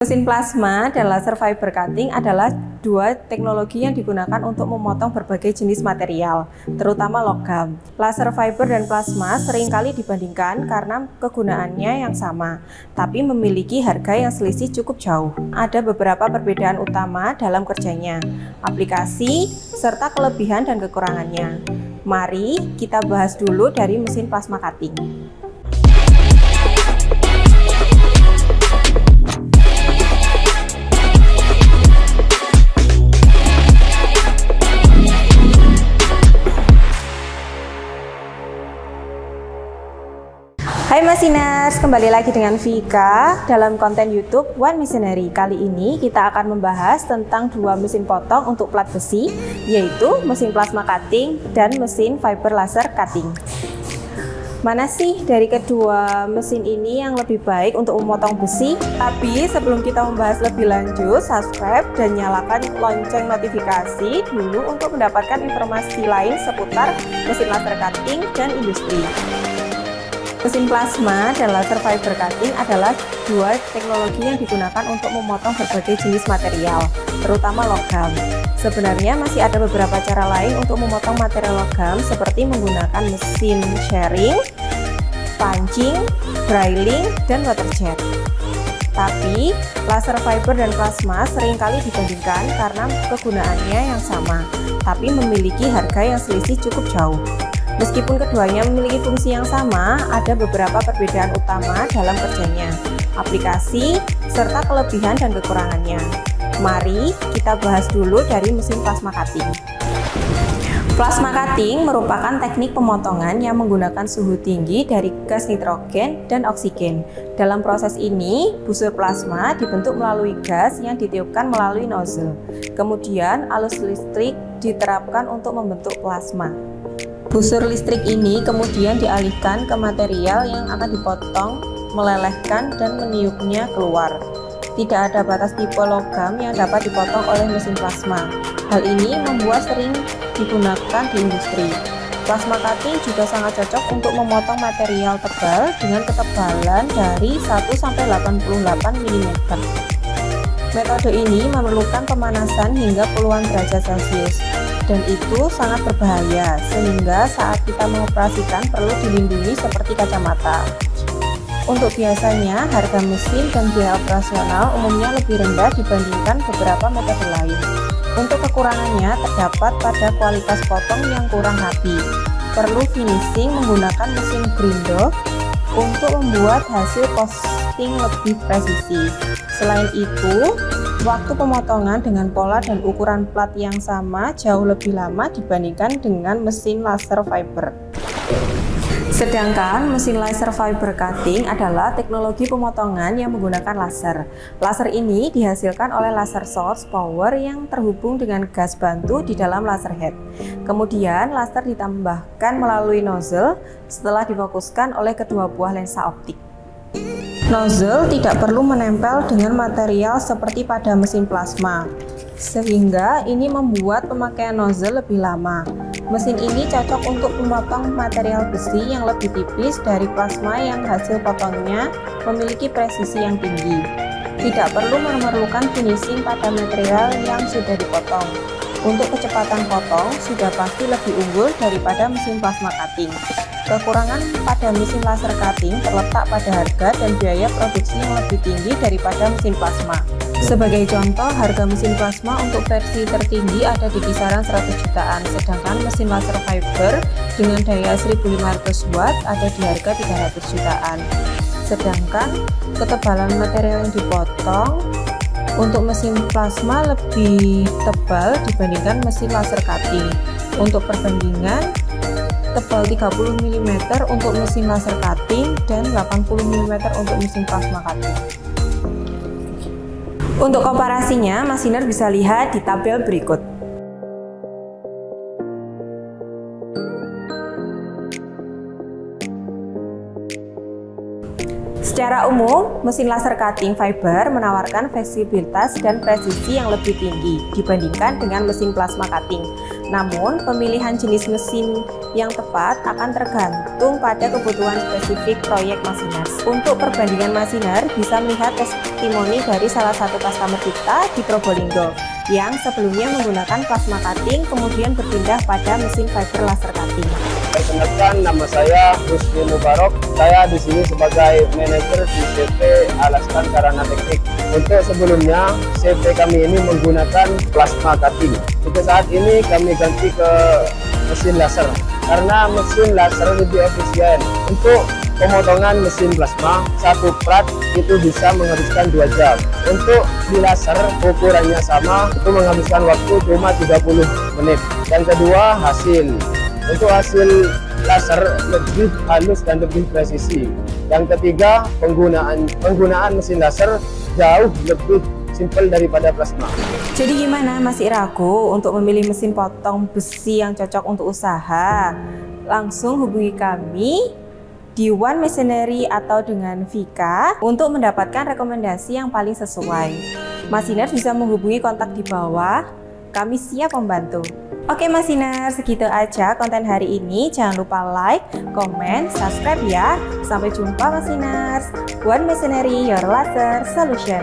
Mesin plasma dan laser fiber cutting adalah dua teknologi yang digunakan untuk memotong berbagai jenis material, terutama logam. Laser fiber dan plasma seringkali dibandingkan karena kegunaannya yang sama, tapi memiliki harga yang selisih cukup jauh. Ada beberapa perbedaan utama dalam kerjanya, aplikasi, serta kelebihan dan kekurangannya. Mari kita bahas dulu dari mesin plasma cutting. Hai Masiners, kembali lagi dengan Vika dalam konten YouTube One Machinery. Kali ini kita akan membahas tentang dua mesin potong untuk plat besi, yaitu mesin plasma cutting dan mesin fiber laser cutting. Mana sih dari kedua mesin ini yang lebih baik untuk memotong besi? Tapi sebelum kita membahas lebih lanjut, subscribe dan nyalakan lonceng notifikasi dulu untuk mendapatkan informasi lain seputar mesin laser cutting dan industri. Mesin plasma dan laser fiber cutting adalah dua teknologi yang digunakan untuk memotong berbagai jenis material, terutama logam. Sebenarnya masih ada beberapa cara lain untuk memotong material logam seperti menggunakan mesin shearing, punching, drilling, dan waterjet. Tapi, laser fiber dan plasma seringkali dibandingkan karena kegunaannya yang sama, tapi memiliki harga yang selisih cukup jauh. Meskipun keduanya memiliki fungsi yang sama, ada beberapa perbedaan utama dalam kerjanya, aplikasi, serta kelebihan dan kekurangannya. Mari kita bahas dulu dari mesin plasma cutting. Plasma cutting merupakan teknik pemotongan yang menggunakan suhu tinggi dari gas nitrogen dan oksigen. Dalam proses ini, busur plasma dibentuk melalui gas yang ditiupkan melalui nozzle. Kemudian, arus listrik diterapkan untuk membentuk plasma. Busur listrik ini kemudian dialihkan ke material yang akan dipotong, melelehkan, dan meniupnya keluar. Tidak ada batas tipe logam yang dapat dipotong oleh mesin plasma. Hal ini membuat sering digunakan di industri. Plasma cutting juga sangat cocok untuk memotong material tebal dengan ketebalan dari 1-88 mm. Metode ini memerlukan pemanasan hingga puluhan derajat Celcius, dan itu sangat berbahaya sehingga saat kita mengoperasikan perlu dilindungi seperti kacamata. Untuk biasanya, harga mesin dan biaya operasional umumnya lebih rendah dibandingkan beberapa metode lain. Untuk kekurangannya terdapat pada kualitas potong yang kurang rapi. Perlu finishing menggunakan mesin grinder untuk membuat hasil posting lebih presisi. Selain itu, waktu pemotongan dengan pola dan ukuran plat yang sama jauh lebih lama dibandingkan dengan mesin laser fiber. Sedangkan mesin laser fiber cutting adalah teknologi pemotongan yang menggunakan laser. Laser ini dihasilkan oleh laser source power yang terhubung dengan gas bantu di dalam laser head. Kemudian laser ditambahkan melalui nozzle setelah difokuskan oleh kedua buah lensa optik. Nozzle tidak perlu menempel dengan material seperti pada mesin plasma, sehingga ini membuat pemakaian nozzle lebih lama. Mesin ini cocok untuk memotong material besi yang lebih tipis dari plasma yang hasil potongnya memiliki presisi yang tinggi. Tidak perlu memerlukan finishing pada material yang sudah dipotong. Untuk kecepatan potong sudah pasti lebih unggul daripada mesin plasma cutting. Kekurangan pada mesin laser cutting terletak pada harga dan biaya produksi yang lebih tinggi daripada mesin plasma. Sebagai contoh, harga mesin plasma untuk versi tertinggi ada di kisaran 100 jutaan, sedangkan mesin laser fiber dengan daya 1500 watt ada di harga 300 jutaan. Sedangkan ketebalan material yang dipotong untuk mesin plasma lebih tebal dibandingkan mesin laser cutting. Untuk perbandingan, tebal 30 mm untuk mesin laser cutting dan 80 mm untuk mesin plasma cutting. Untuk komparasinya, Masiner bisa lihat di tabel berikut. Secara umum, mesin laser cutting fiber menawarkan fleksibilitas dan presisi yang lebih tinggi dibandingkan dengan mesin plasma cutting. Namun, pemilihan jenis mesin yang tepat akan tergantung pada kebutuhan spesifik proyek Masiners. Untuk perbandingan Masiner, bisa melihat testimoni dari salah satu customer kita di Probolinggo yang sebelumnya menggunakan plasma cutting, kemudian berpindah pada mesin fiber laser cutting. Perkenalkan, nama saya Husni Mubarok. Saya di sini sebagai manajer di CV Alaskan Sarana Teknik. Untuk sebelumnya, CV kami ini menggunakan plasma cutting. Untuk saat ini kami ganti ke mesin laser karena mesin laser lebih efisien. Untuk pemotongan mesin plasma, satu plat itu bisa menghabiskan 2 jam. Untuk di laser ukurannya sama, itu menghabiskan waktu cuma 30 menit. Yang kedua, hasil. Untuk hasil laser lebih halus dan lebih presisi. Yang ketiga, penggunaan mesin laser jauh lebih simpel daripada plasma. Jadi gimana, masih ragu untuk memilih mesin potong besi yang cocok untuk usaha? Langsung hubungi kami di One Machinery atau dengan Vika untuk mendapatkan rekomendasi yang paling sesuai. Masiners bisa menghubungi kontak di bawah, kami siap membantu. Oke Masiners, segitu aja konten hari ini. Jangan lupa like, komen, subscribe ya. Sampai jumpa Masiners. One Machinery, your laser solution.